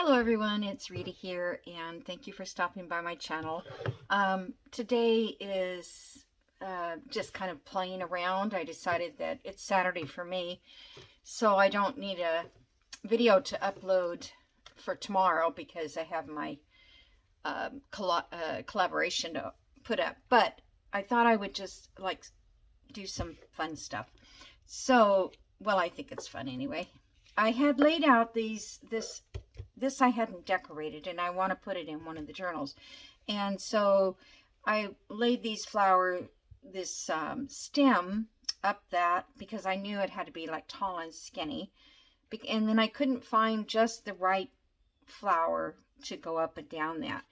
Hello everyone, it's Rita here and thank you for stopping by my channel. Today is just kind of playing around. I decided that it's Saturday for me, so I don't need a video to upload for tomorrow because I have my collaboration to put up. But I thought I would just like do some fun stuff. So, well, I think it's fun anyway. I had laid out this I hadn't decorated and I want to put it in one of the journals. And so I laid this stem up that because I knew it had to be like tall and skinny. And then I couldn't find just the right flower to go up and down that.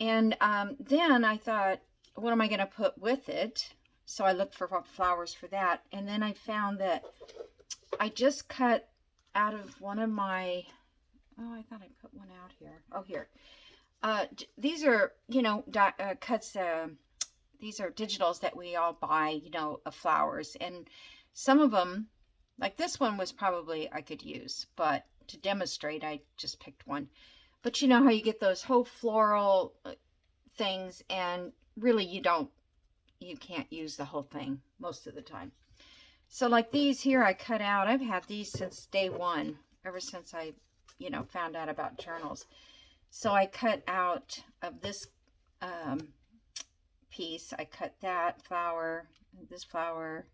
And then I thought, what am I going to put with it? So I looked for flowers for that. And then I found that I just cut out of one of my, oh, I thought I put one out here. Oh, here. These are, cuts, these are digitals that we all buy, of flowers. And some of them, like this one was probably I could use, but to demonstrate, I just picked one. But you know how you get those whole floral things and really you can't use the whole thing most of the time. So like these here I cut out. I've had these since day one, ever since I, found out about journals. So I cut out of this piece, I cut that flower, this flower,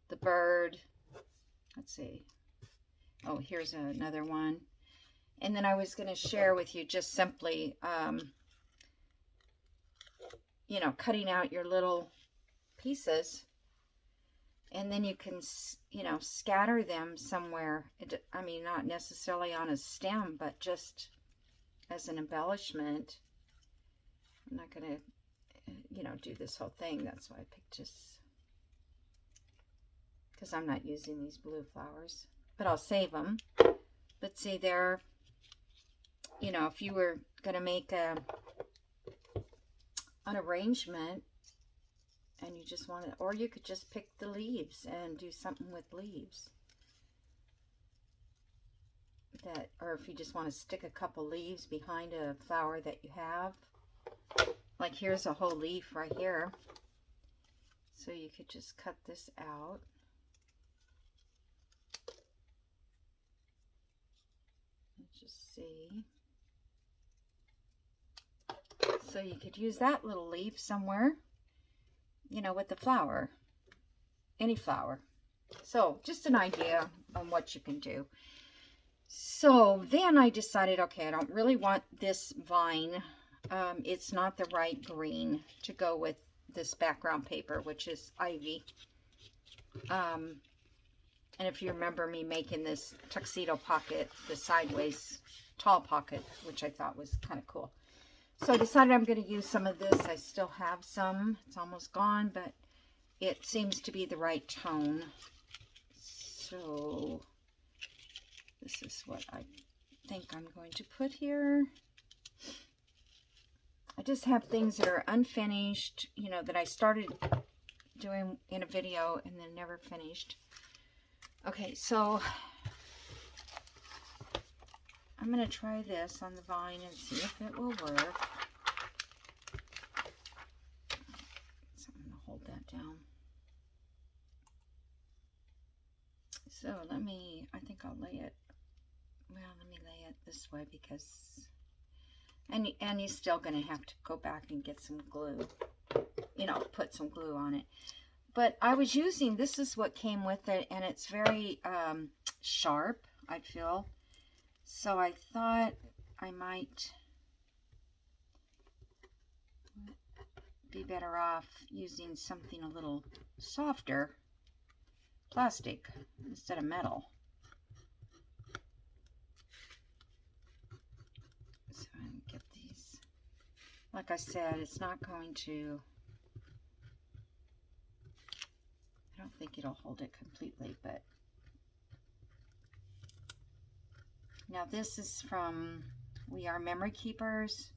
the bird. Let's see. Oh, here's another one. And then I was going to share with you just simply, cutting out your little pieces. And then you can, scatter them somewhere. I mean, not necessarily on a stem, but just as an embellishment. I'm not going to, do this whole thing. That's why I picked just, because I'm not using these blue flowers. But I'll save them. But see, they're, if you were going to make an arrangement, and you just want it, or you could just pick the leaves and do something with leaves. Or if you just want to stick a couple leaves behind a flower that you have. Like here's a whole leaf right here. So you could just cut this out. Let's just see. So you could use that little leaf somewhere, with the flower, any flower. So just an idea on what you can do. So then I decided, okay, I don't really want this vine. It's not the right green to go with this background paper, which is ivy. And if you remember me making this tuxedo pocket, the sideways tall pocket, which I thought was kind of cool. So I decided I'm going to use some of this. I still have some. It's almost gone, but it seems to be the right tone. So this is what I think I'm going to put here. I just have things that are unfinished, that I started doing in a video and then never finished. Okay, so I'm going to try this on the vine and see if it will work. So I'm going to hold that down. So I think I'll lay it, well, let me lay it this way because, and you're still going to have to go back and get some glue, put some glue on it. But I was using, this is what came with it, and it's very sharp, I feel. So I thought I might be better off using something a little softer, plastic, instead of metal. So I can get these. Like I said, it's not going to, I don't think it'll hold it completely, but now this is from We Are Memory Keepers,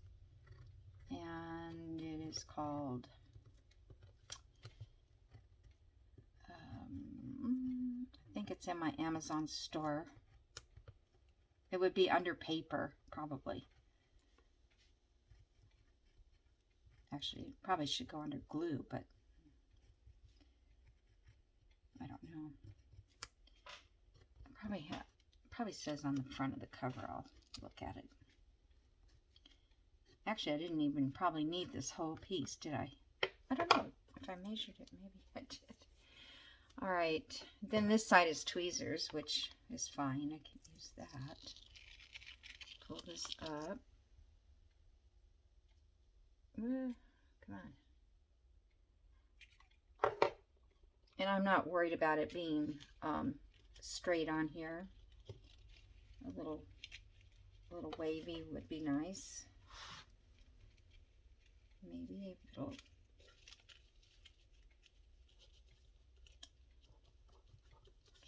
and it is called I think it's in my Amazon store. It would be under paper, probably. Actually, it probably should go under glue, but I don't know. Probably says on the front of the cover. I'll look at it. Actually, I didn't even probably need this whole piece, did I? I don't know. If I measured it, maybe I did. All right. Then this side is tweezers, which is fine. I can use that. Pull this up. Come on. And I'm not worried about it being straight on here. A little wavy would be nice. Maybe it'll...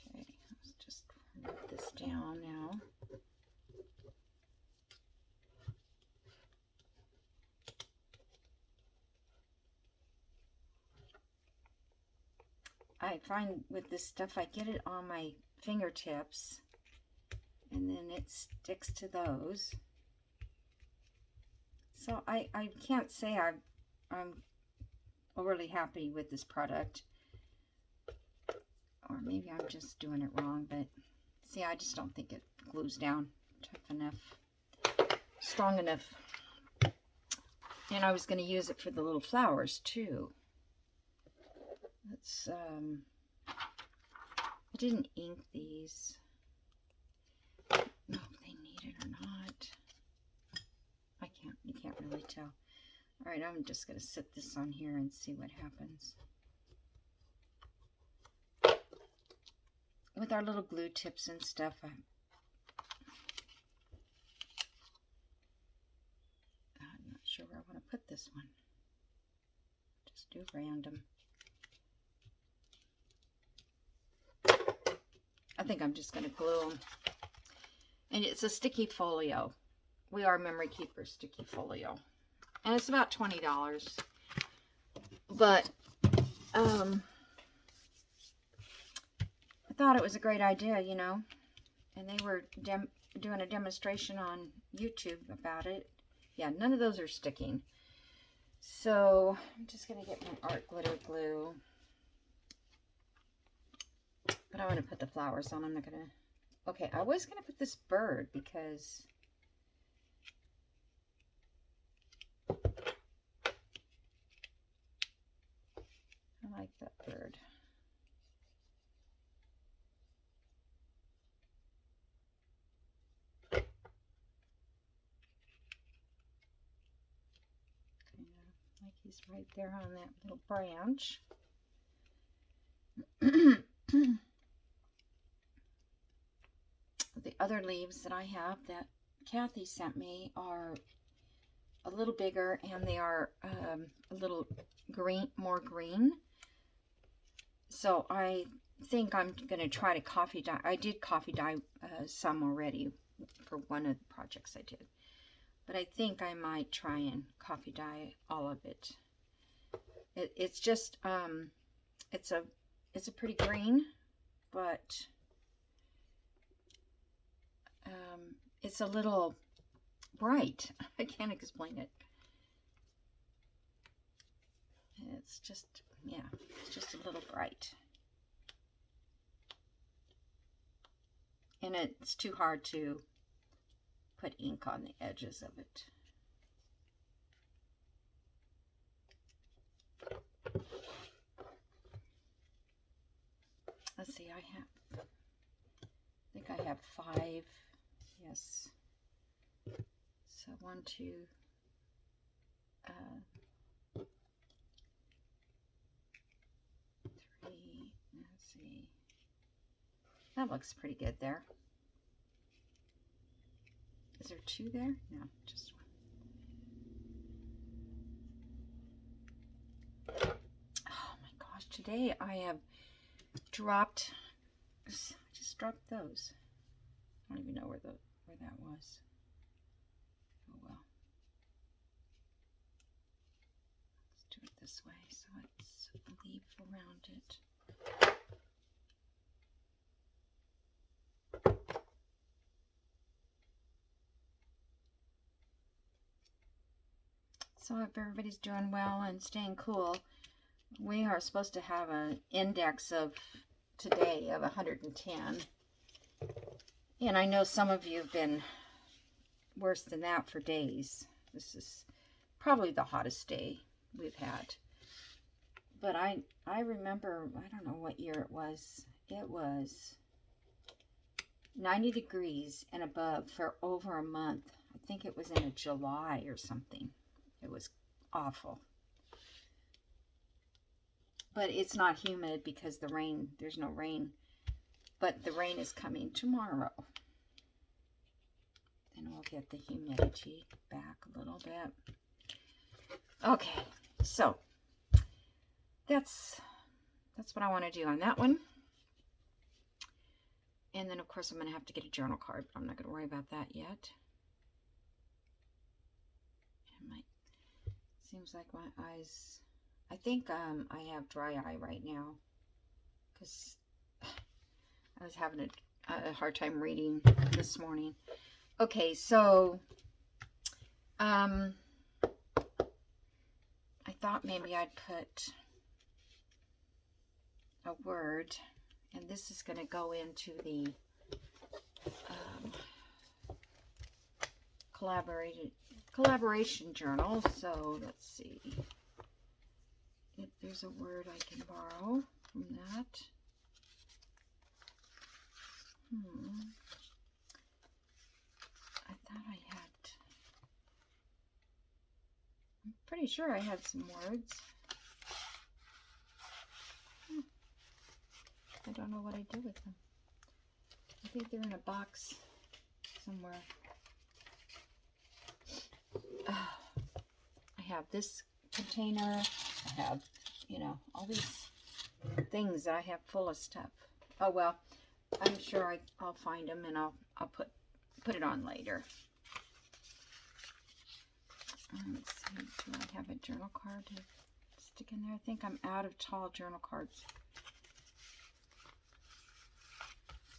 Okay, let's just write this down now. I find with this stuff, I get it on my fingertips, and then it sticks to those. So I can't say I'm overly happy with this product. Or maybe I'm just doing it wrong, but see, I just don't think it glues down tough enough, strong enough. And I was going to use it for the little flowers too. Let's, I didn't ink these. No, if they need it or not. You can't really tell. All right, I'm just going to sit this on here and see what happens. With our little glue tips and stuff, I'm not sure where I want to put this one. Just do random. I think I'm just going to glue them. And it's a sticky folio. We Are Memory Keepers sticky folio. And it's about $20. But I thought it was a great idea, you know. And they were doing a demonstration on YouTube about it. Yeah, none of those are sticking. So I'm just going to get my art glitter glue. But I'm going to put the flowers on. I'm not going to... Okay, I was going to put this bird because... I like that bird. Like he's right there on that little branch. The other leaves that I have that Kathy sent me are a little bigger, and they are a little green, more green. So I think I'm going to try to coffee dye. I did coffee dye some already for one of the projects I did. But I think I might try and coffee dye all of it. It's just, it's a pretty green, but it's a little bright. I can't explain it. It's just, yeah, it's just a little bright. And it's too hard to put ink on the edges of it. Let's see, I think I have 5. Yes. So 1, 2, 3. Let's see. That looks pretty good there. Is there 2 there? No, just 1. Oh my gosh, today I have dropped, I just dropped those. I don't even know where that was. Oh well. Let's do it this way so it's a leaf around it. So I hope everybody's doing well and staying cool. We are supposed to have an index of today of 110. And I know some of you have been worse than that for days. This is probably the hottest day we've had. But I remember, I don't know what year it was. It was 90 degrees and above for over a month. I think it was in a July or something. It was awful. But it's not humid because the rain, there's no rain. But the rain is coming tomorrow. Then we'll get the humidity back a little bit. Okay, so that's what I want to do on that one. And then, of course, I'm going to have to get a journal card, but I'm not going to worry about that yet. Seems like my eyes, I think I have dry eye right now because I was having a hard time reading this morning. Okay, so I thought maybe I'd put a word, and this is going to go into the collaboration journal. So let's see if there's a word I can borrow from that. I thought I had, I'm pretty sure I had some words. I don't know what I do with them. I think they're in a box somewhere. I have this container. I have, you know, all these things that I have full of stuff. Oh well, I'm sure I'll find them and I'll put it on later. Let's see, do I have a journal card to stick in there? I think I'm out of tall journal cards.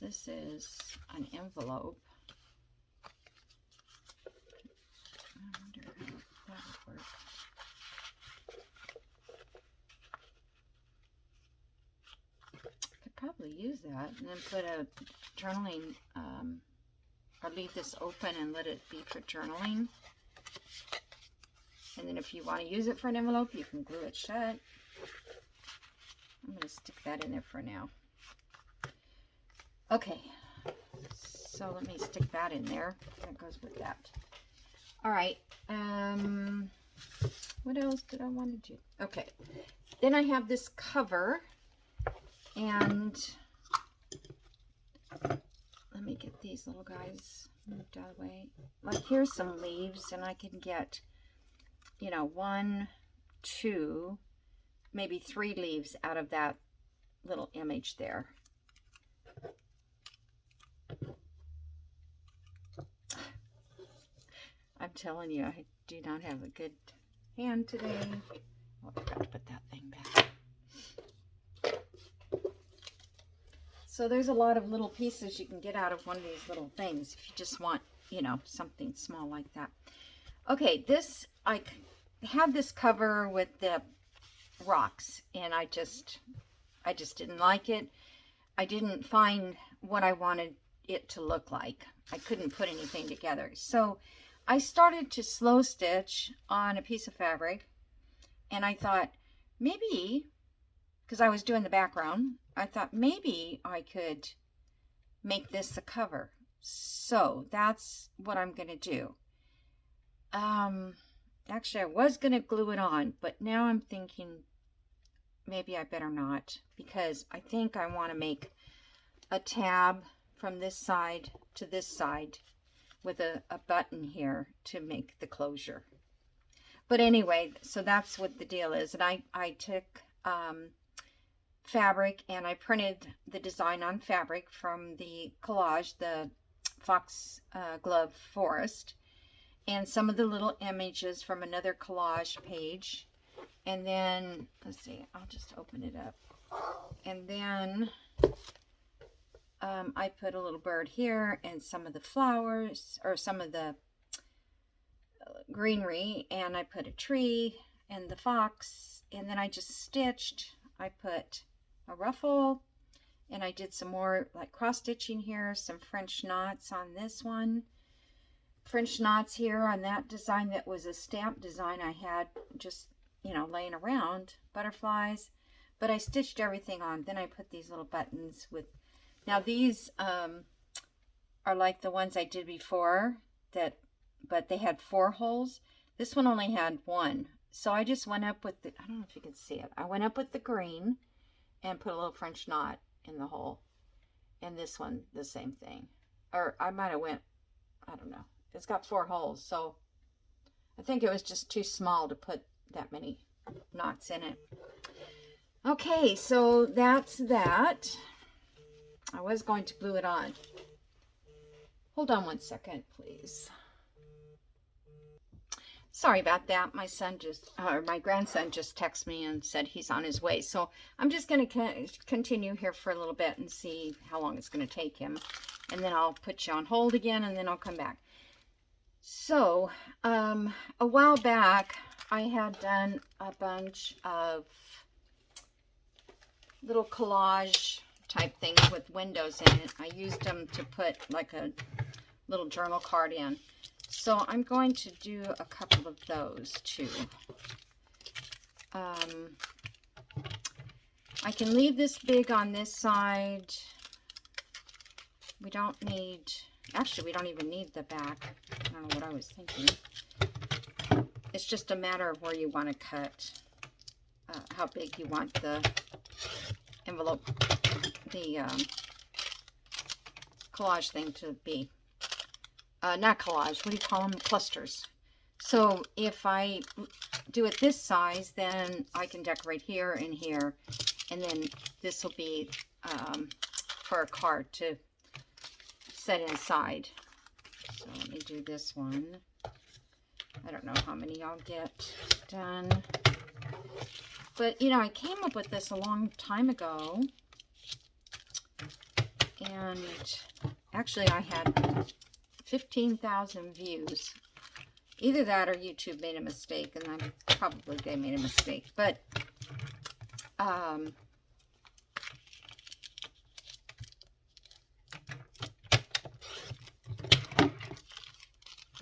This is an envelope. I wonder how that would work. Could probably use that and then put a journaling, or leave this open and let it be for journaling. And then if you want to use it for an envelope, you can glue it shut. I'm going to stick that in there for now. Okay, so let me stick that in there. That goes with that. All right, what else did I want to do? Okay, then I have this cover, and let me get these little guys moved out of the way. Like, here's some leaves, and I can get, you know, 1, 2, maybe 3 leaves out of that little image there. I'm telling you, I do not have a good hand today. Oh, I forgot to put that thing back. So there's a lot of little pieces you can get out of one of these little things if you just want, you know, something small like that. Okay, this, I had this cover with the rocks, and I just didn't like it. I didn't find what I wanted it to look like. I couldn't put anything together. So I started to slow stitch on a piece of fabric, and I thought maybe, because I was doing the background, I thought maybe I could make this a cover. So that's what I'm going to do. Actually, I was going to glue it on, but now I'm thinking maybe I better not, because I think I want to make a tab from this side to this side with a button here to make the closure. But anyway, so that's what the deal is. And I took fabric and I printed the design on fabric from the collage, the Foxglove Forest, and some of the little images from another collage page. And then, let's see, I'll just open it up. And then I put a little bird here and some of the flowers, or some of the greenery, and I put a tree and the fox, and then I just stitched. I put a ruffle, and I did some more like cross stitching here, some French knots on this one, French knots here on that design that was a stamp design I had just, you know, laying around, butterflies, but I stitched everything on. Then I put these little buttons with, now these are like the ones I did before, but they had 4 holes. This one only had 1. So I just went up with the, I don't know if you can see it. I went up with the green and put a little French knot in the hole. And this one, the same thing. Or I might have went, I don't know. It's got 4 holes. So I think it was just too small to put that many knots in it. Okay, so that's that. I was going to glue it on. Hold on one second, please. Sorry about that. My son just, or my grandson just texted me and said he's on his way. So I'm just going to continue here for a little bit and see how long it's going to take him. And then I'll put you on hold again, and then I'll come back. So a while back, I had done a bunch of little collage type things with windows in it. I used them to put like a little journal card in. So I'm going to do a couple of those too. I can leave this big on this side. We don't need, actually we don't even need the back. I don't know what I was thinking. It's just a matter of where you want to cut, how big you want the envelope, the collage thing to be. Not collage, what do you call them? Clusters. So if I do it this size, then I can decorate here and here, and then this will be for a card to set inside. So let me do this one. I don't know how many I'll get done, but you know, I came up with this a long time ago, and actually I had 15,000 views. Either that or YouTube made a mistake, and probably they made a mistake. But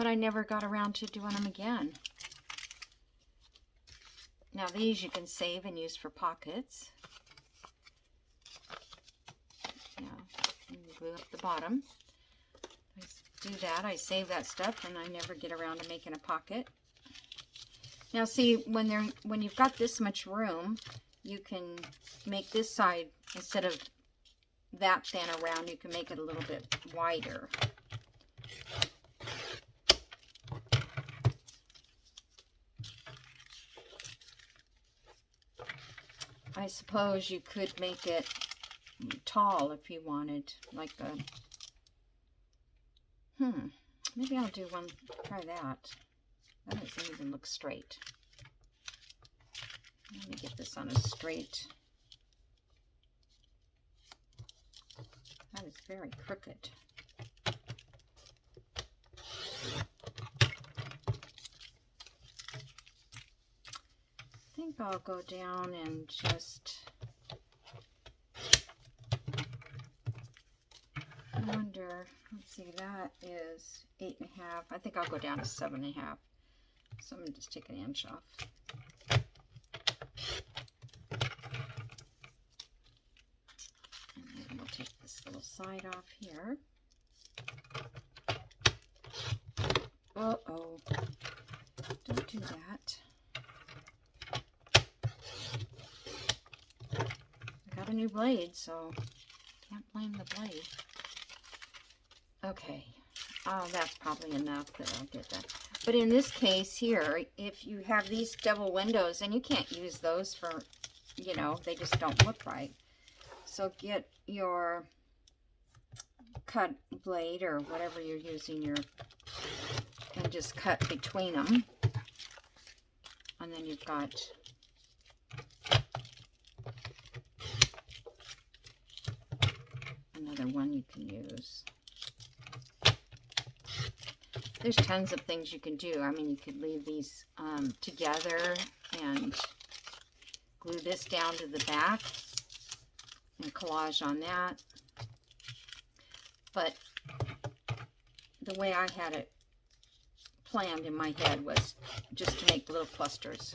I never got around to doing them again. Now these you can save and use for pockets. Yeah, and glue up the bottom. Do that. I save that stuff and I never get around to making a pocket. Now see, when you've got this much room, you can make this side, instead of that thin around, you can make it a little bit wider. I suppose you could make it tall if you wanted, like a maybe I'll do one, try that. That doesn't even look straight. Let me get this on a straight. That is very crooked. I think I'll go down and just, I wonder, let's see, that is 8.5. I think I'll go down to 7.5. So I'm going to just take an inch off. And then we'll take this little side off here. Uh-oh. Don't do that. I got a new blade, so can't blame the blade. Okay. Oh, that's probably enough that I'll get that. But in this case here, if you have these double windows, and you can't use those for, you know, they just don't look right. So get your cut blade or whatever you're using, and just cut between them. And then you've got another one you can use. There's tons of things you can do. I mean, you could leave these together and glue this down to the back and collage on that. But the way I had it planned in my head was just to make little clusters.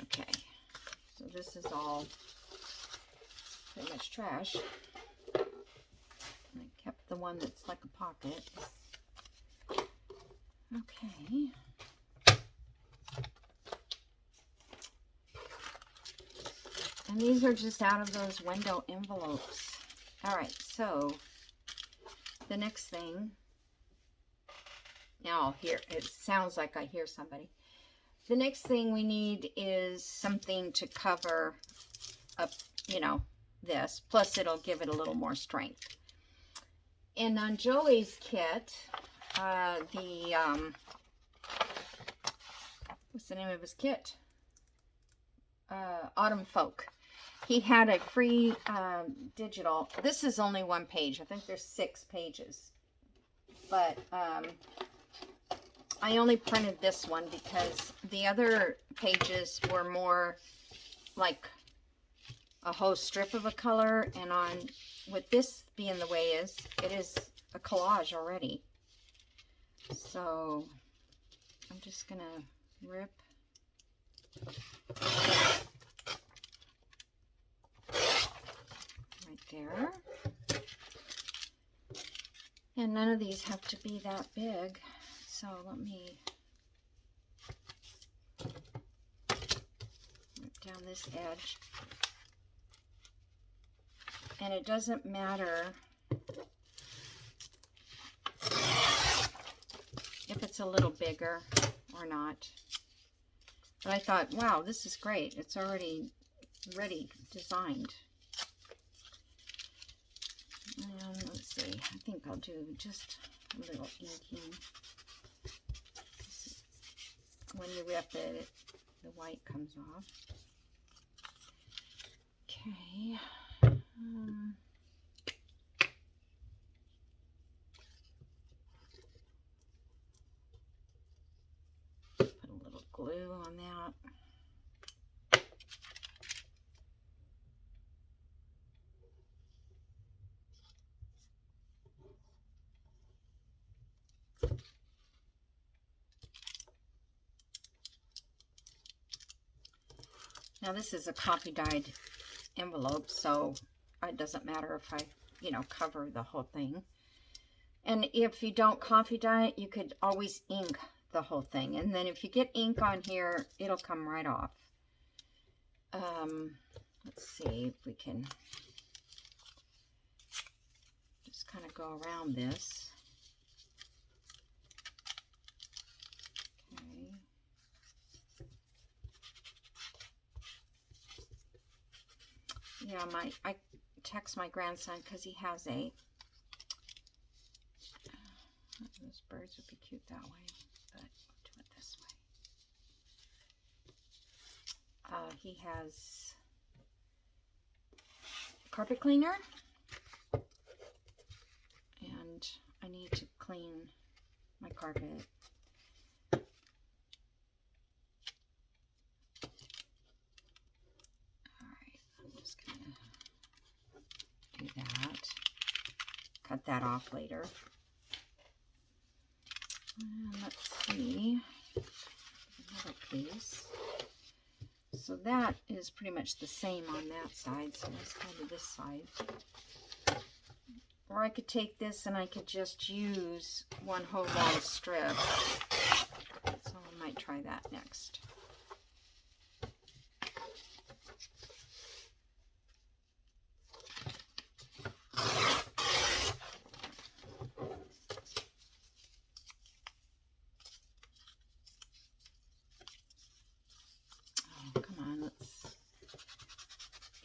Okay, so this is all pretty much trash. I kept the one that's like a pocket. Okay. And these are just out of those window envelopes. All right, so the next thing, now here, it sounds like I hear somebody. The next thing we need is something to cover up, you know, this. Plus it'll give it a little more strength. And on Joey's kit, what's the name of his kit? Autumn Folk. He had a free digital. This is only one page. I think there's 6 pages. But I only printed this one because the other pages were more like a whole strip of a color. And with this being the way it is a collage already. So I'm just going to rip. Right there. And none of these have to be that big. So let me rip down this edge. And it doesn't matter if it's a little bigger or not. But I thought, wow, this is great. It's already ready, designed. And let's see, I think I'll do just a little inking. When you rip it, the white comes off. Okay. Put a little glue on that. Now this is a copy dyed envelope, so it doesn't matter if I, you know, cover the whole thing. And if you don't copy dye it, you could always ink the whole thing. And then if you get ink on here, it'll come right off. Let's see if we can just kind of go around this. Okay. Yeah, I text my grandson because he has a, those birds would be cute that way, but I'll do it this way. He has carpet cleaner, and I need to clean my carpet. Do that. Cut that off later. And let's see. Another piece. So that is pretty much the same on that side. So let's go to this side. Or I could take this and I could just use one whole long strip. So I might try that next.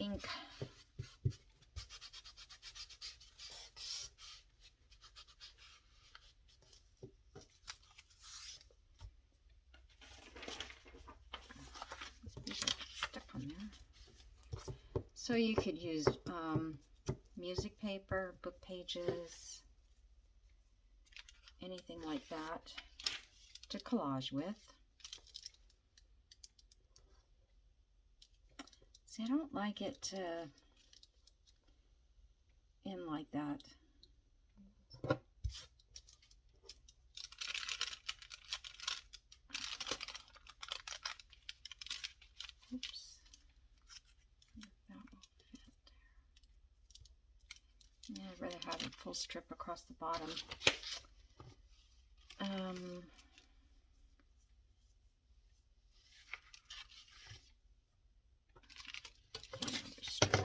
Ink. Stuck on there. So you could use music paper, book pages, anything like that to collage with. See, I don't like it to end like that. Oops. That will fit there. Yeah, I'd rather have a full strip across the bottom. Another strip.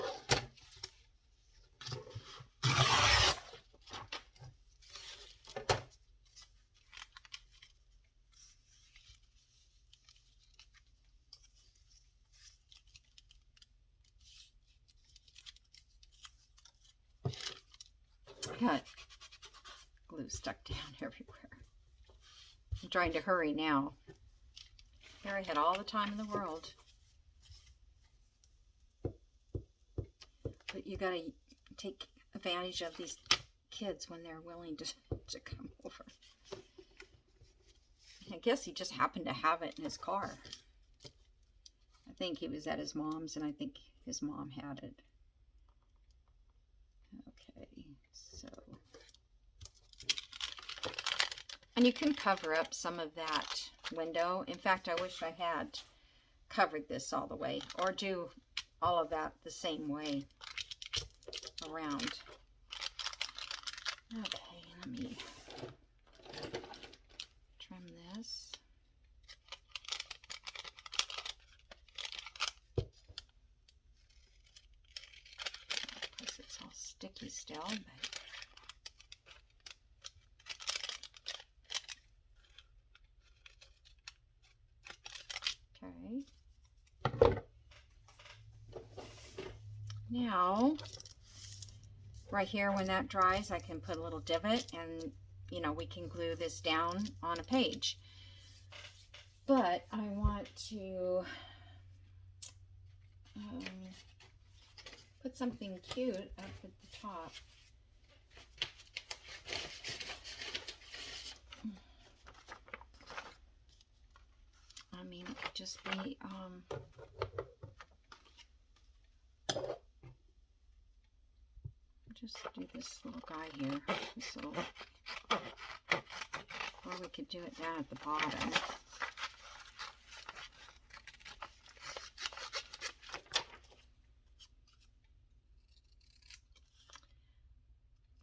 Got glue stuck down everywhere. I'm trying to hurry now. Here I had all the time in the world. But you gotta take advantage of these kids when they're willing to come over. I guess he just happened to have it in his car. I think he was at his mom's and I think his mom had it. Okay, so. And you can cover up some of that window. In fact, I wish I had covered this all the way, or do all of that the same way around. Okay, let me trim this. Because it's all sticky still, but okay. Now, right here, when that dries, I can put a little divot and, you know, we can glue this down on a page. But I want to put something cute up at the top. I mean, it could just be, just do this little guy here, this little, or we could do it down at the bottom.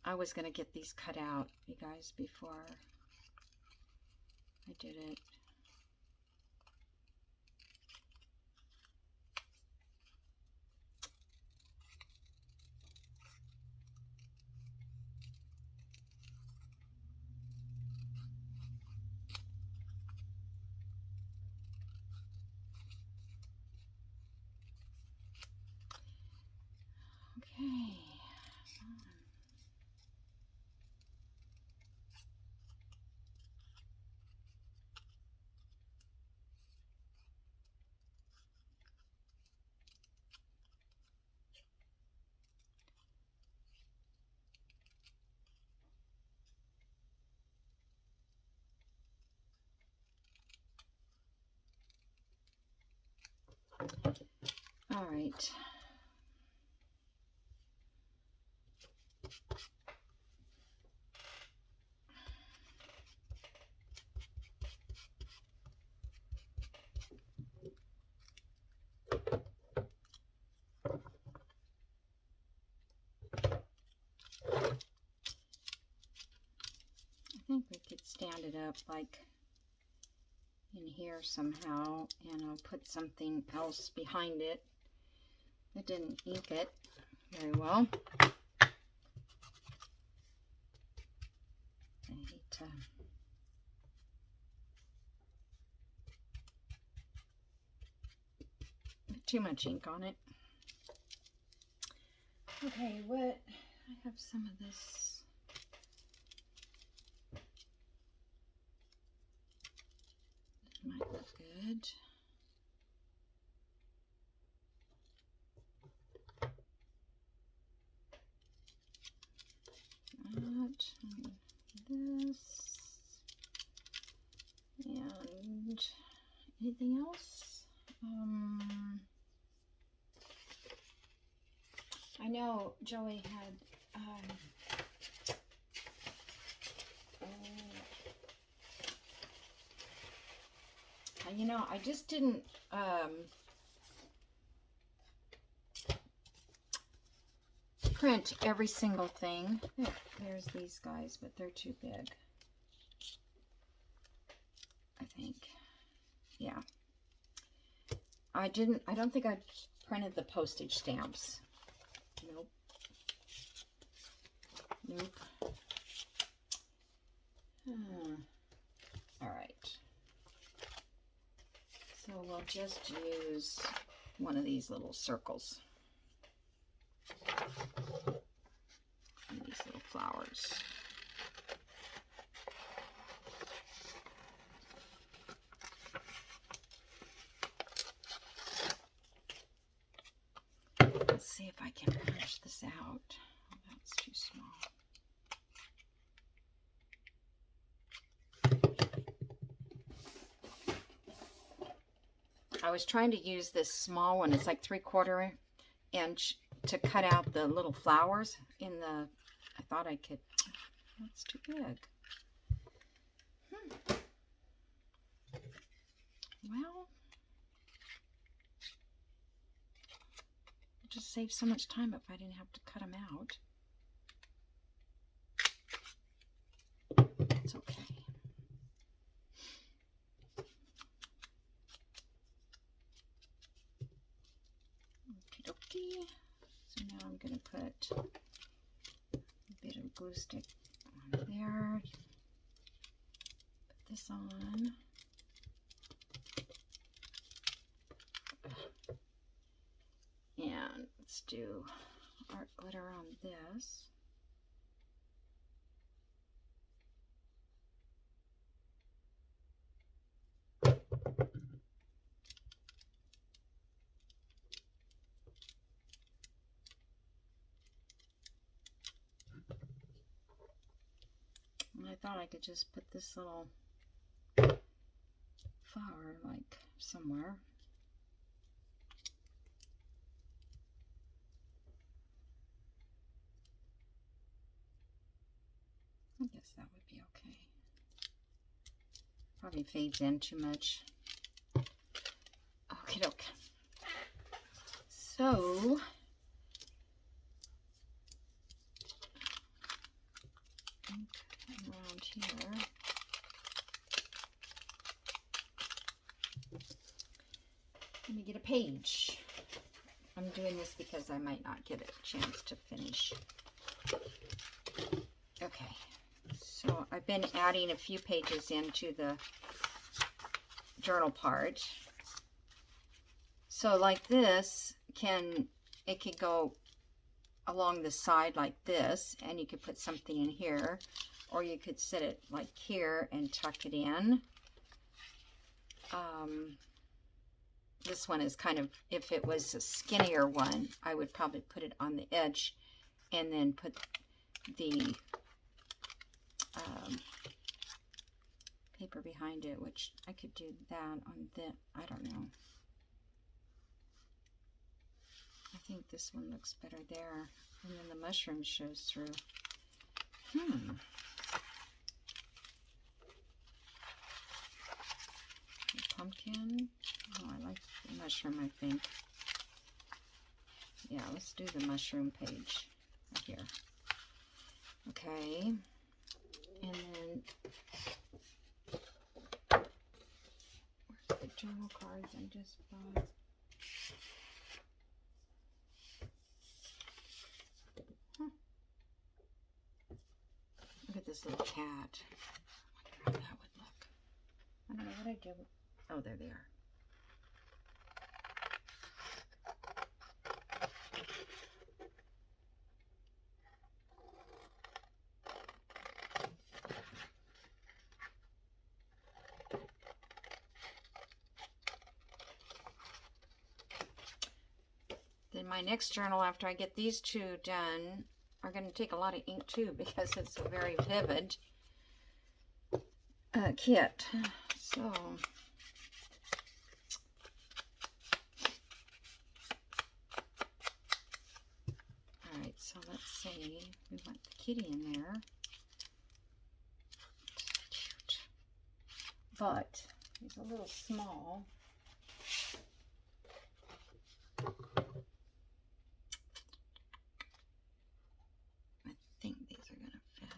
I was going to get these cut out, you guys, before I did it. Okay. All right. I think we could stand it up like in here somehow, and I'll put something else behind it. It didn't ink it very well. I hate to put too much ink on it. Okay, what? I have some of this. Might look good. That, this. Anything else? I know Joey had you know, I just didn't print every single thing. There's these guys, but they're too big, I think. Yeah. I don't think I printed the postage stamps. Nope. Nope. All right. So we'll just use one of these little circles. And these little flowers. Let's see if I can punch this out. Oh, that's too small. I was trying to use this small one. It's like 3/4 inch to cut out the little flowers in the, I thought I could, that's too big. Well, it just save so much time if I didn't have to cut them out. It's okay. Okie dokie. So now I'm going to put a bit of glue stick on there. Put this on. And let's do art glitter on this. And I thought I could just put this little flower like somewhere. I guess that would be okay. Probably fades in too much. Okay, doke. So around here. Let me get a page. I'm doing this because I might not get a chance to finish. Okay, so I've been adding a few pages into the journal part. So like this, it could go along the side like this, and you could put something in here, or you could sit it like here and tuck it in. This one is kind of, if it was a skinnier one, I would probably put it on the edge and then put the paper behind it, which I could do that on the, I don't know. I think this one looks better there. And then the mushroom shows through. The pumpkin. Oh, I like the mushroom, I think. Yeah, let's do the mushroom page right here. Okay. And then, where's the journal cards I just bought? Look at this little cat. I wonder how that would look. I don't know what I did. Oh, there they are. Then my next journal, after I get these two done, are going to take a lot of ink too, because it's a very vivid kit. So see. We want the kitty in there. Cute. But he's a little small. I think these are going to fit.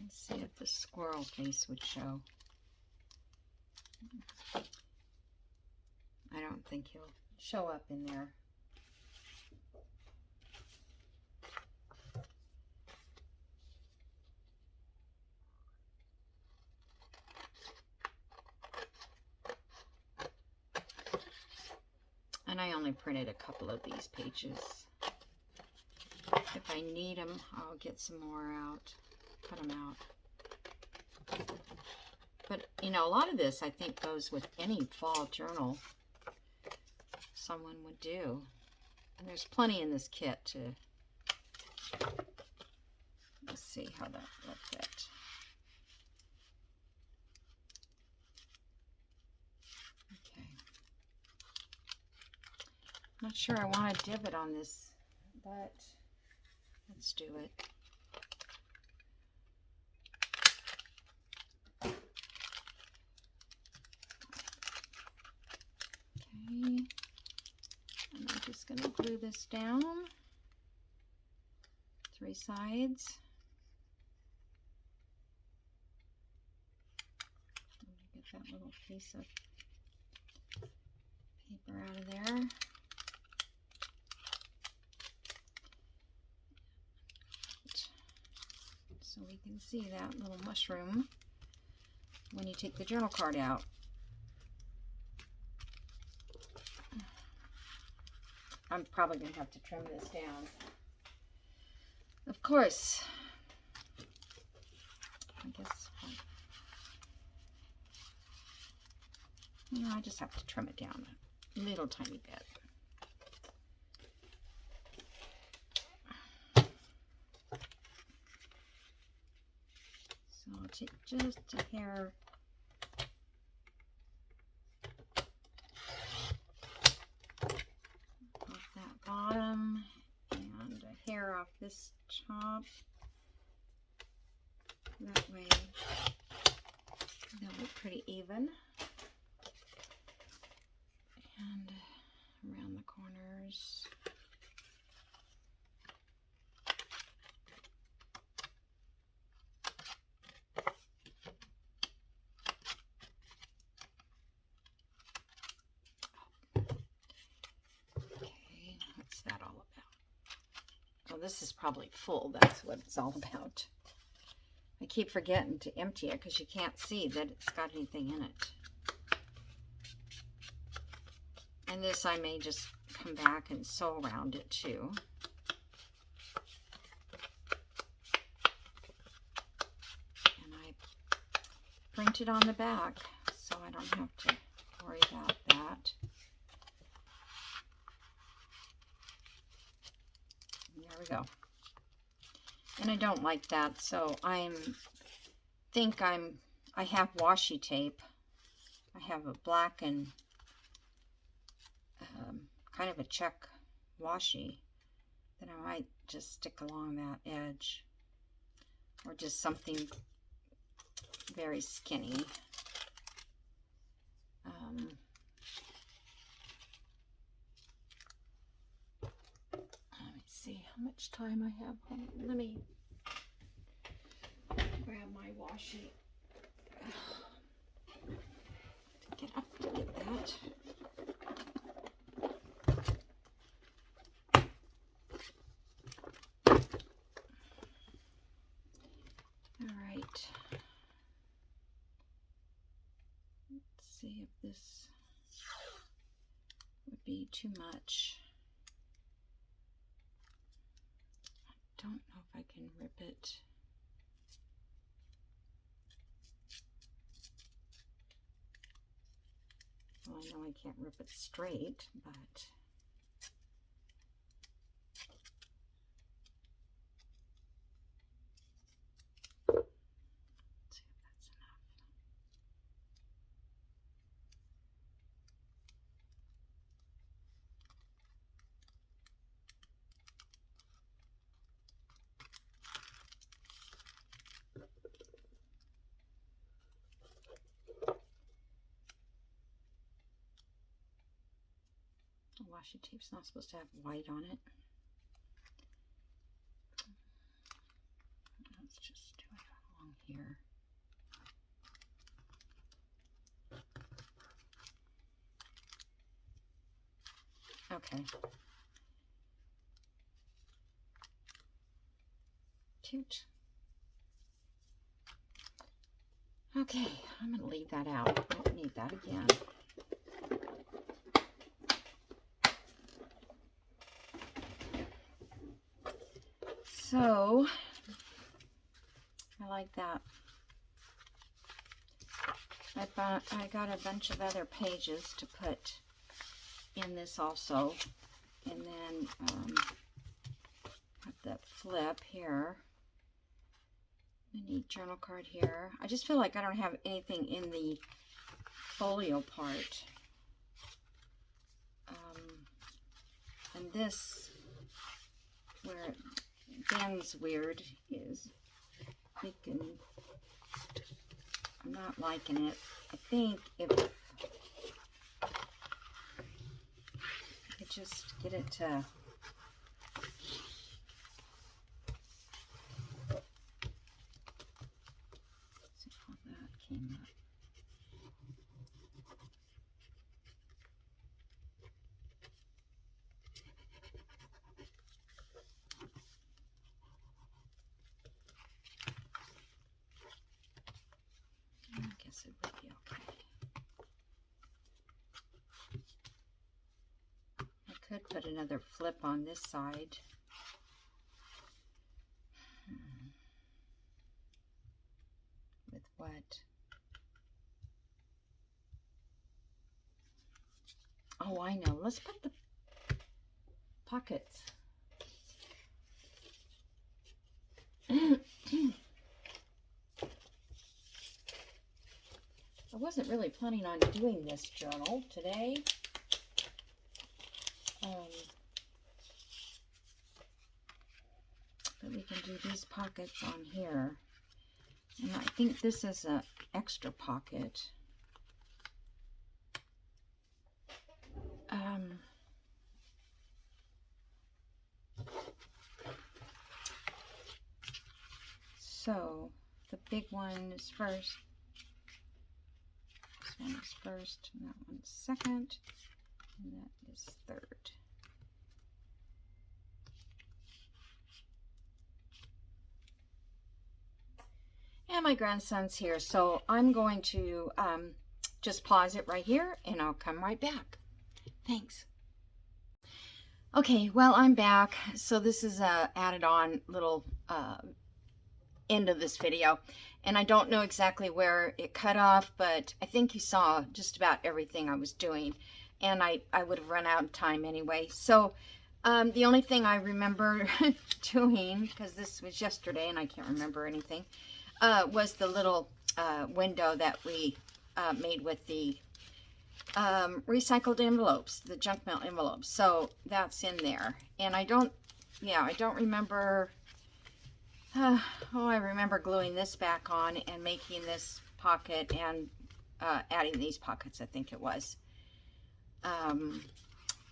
Let's see if the squirrel face would show. I don't think he'll show up in there. And I only printed a couple of these pages. If I need them, I'll get some more out, cut them out. But, you know, a lot of this I think goes with any fall journal someone would do. And there's plenty in this kit to, let's see how that will fit. Okay. Not sure I want to divot on this, but let's do it. Okay. And I'm just going to glue this down, 3 sides. Get that little piece of paper out of there. So we can see that little mushroom when you take the journal card out. I'm probably going to have to trim this down. Of course. I guess I just have to trim it down a little tiny bit. So I'll take just a hair off that bottom and a hair off this top. That way they'll look pretty even. And around the corners. Okay, what's that all about? Oh, this is probably full. That's what it's all about. I keep forgetting to empty it because you can't see that it's got anything in it. And this I may just come back and sew around it too. And I printed on the back so I don't have to worry about that. And there we go. And I don't like that, so I have washi tape. I have a black and kind of a check washi that I might just stick along that edge, or just something very skinny. Let me see how much time I have. Let me grab my washi to get up to get that. See if this would be too much. I don't know if I can rip it. Well, I know I can't rip it straight, but let's see if that's enough. washi tape's not supposed to have white on it. Let's just do it along here. Okay. Cute. Okay, I'm going to leave that out. I don't need that again. So, I like that. I got a bunch of other pages to put in this also. And then have the flip here. I need journal card here. I just feel like I don't have anything in the folio part. And this, where it bends weird, is thinking I'm not liking it. I think if I could just get it to see how that came up. I guess it would be okay. I could put another flip on this side. With what? Oh, I know. Let's put the pockets. I wasn't really planning on doing this journal today. But we can do these pockets on here. And I think this is an extra pocket. So the big one is first. This one is first, and that one's second, and that is third. And my grandson's here, so I'm going to just pause it right here, and I'll come right back. Thanks. Okay, well, I'm back. So this is a added on little end of this video, and I don't know exactly where it cut off, but I think you saw just about everything I was doing, and I would have run out of time anyway. So the only thing I remember doing, because this was yesterday and I can't remember anything, was the little window that we made with the recycled envelopes, the junk mail envelopes. So that's in there, and I don't remember. I remember gluing this back on and making this pocket and adding these pockets, I think it was.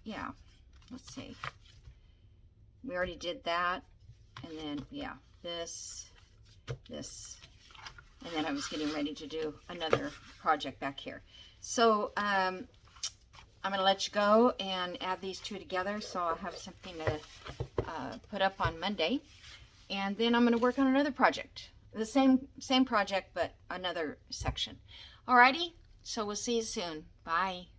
Yeah, let's see. We already did that. And then, yeah, this, and then I was getting ready to do another project back here. So, I'm going to let you go and add these two together so I'll have something to put up on Monday. And then I'm going to work on another project. The same project, but another section. Alrighty, so we'll see you soon. Bye.